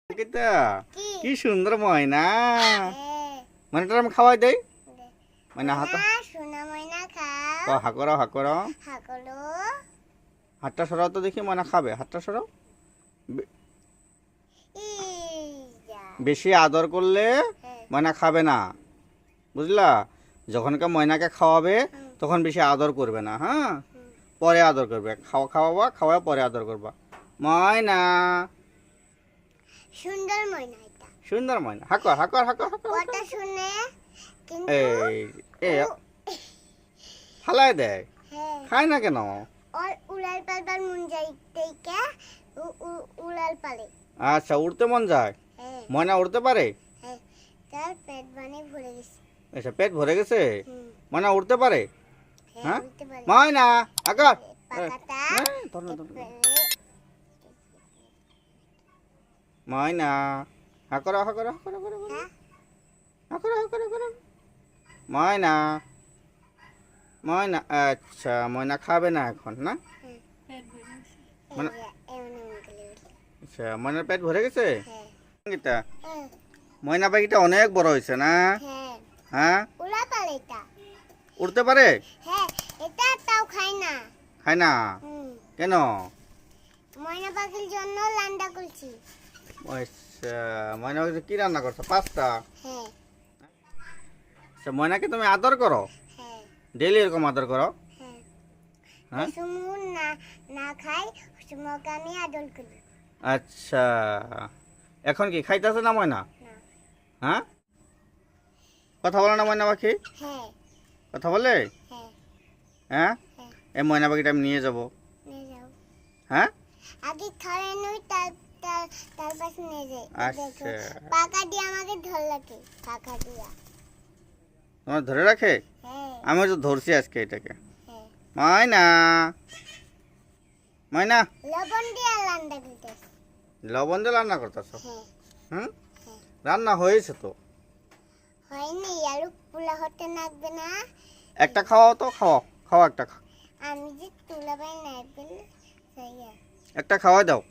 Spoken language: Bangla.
kita কি সুন্দর ময়না ময়নাটার আমি খাওয়াই দেই ময়না হাত সোনা ময়না খাও হা করো হা করো হাকলো হাতটা সরাও তো দেখি ময়না খাবে হাতটা সরাও বেশি আদর করলে ময়না খাবে না বুঝলা যখনকার ময়নাকে খাওয়াবে তখন বেশি আদর করবে না হ্যাঁ পরে আদর করবে খাওয়াবা খাওয়া পরে আদর করবা ময়না সুন্দর ময়না এটা সুন্দর ময়না হাকর হাকর হাকর হাকর কথা শুনে কিন্তু এই ফালাই দেয় হ্যাঁ খায় না কেন और उड़ाल पालবার মন যাইতেইকা উড়াল পালে আচ্ছা উড়তে মন যায় হ্যাঁ ময়না উড়তে পারে হ্যাঁ তার পেট বানি ভরে গেছে আচ্ছা পেট ভরে গেছে হুম ময়না উড়তে পারে হ্যাঁ উড়তে পারে ময়না আকার পাকাটা ময়না হাকর হাকর হাকর হাকর হ্যাঁ হাকর হাকর হাকর ময়না ময়না আচ্ছা ময়না খাবে না এখন না মানে আচ্ছা ময়নার পেট ভরে গেছে গীতা ময়না পাখিটা অনেক বড় হয়েছে না হ্যাঁ হ্যাঁ উড়া পালে এটা উড়তে পারে হ্যাঁ এটা তাও খায় না খায় না কেন ময়না পাখির জন্য লান্ডা করছি আচ্ছা ময়না পাখি কি রান্না করছো পাস্তা হ্যাঁ আচ্ছা ময়নাকে তুমি আদর করো হ্যাঁ ডেইলি এরকম আদর করো হ্যাঁ হ্যাঁ সুমু না না খাই সুমুকে আমি আদর করি আচ্ছা এখন কি খাইতেছে না ময়না না হ্যাঁ কথা বলে না ময়না পাখি হ্যাঁ কথা বলে হ্যাঁ হ্যাঁ হ্যাঁ এই ময়না পাখিটা আমি নিয়ে যাব নিয়ে যাও হ্যাঁ আগে খাওয়াই নই তার পাশে নিয়ে যাই আচ্ছা পাকা দিয়ে আমাকে ধর লাগে পাকা দিয়া তোমার ধরে রাখে হ্যাঁ আমি তো ধরছি আজকে এটাকে হ্যাঁ ময়না ময়না লবণ দিয়ে লান্ডা করতেছি লবণ দিয়ে রান্না করতেছো হ্যাঁ হুম হ্যাঁ রান্না হয়েছে তো হয়নি আলু পোলা হতে লাগবে না একটা খাওয়াও তো খাওয়াও একটা আমি যে তুলা বাই নাইবেন সেই একটা খাওয়াই দাও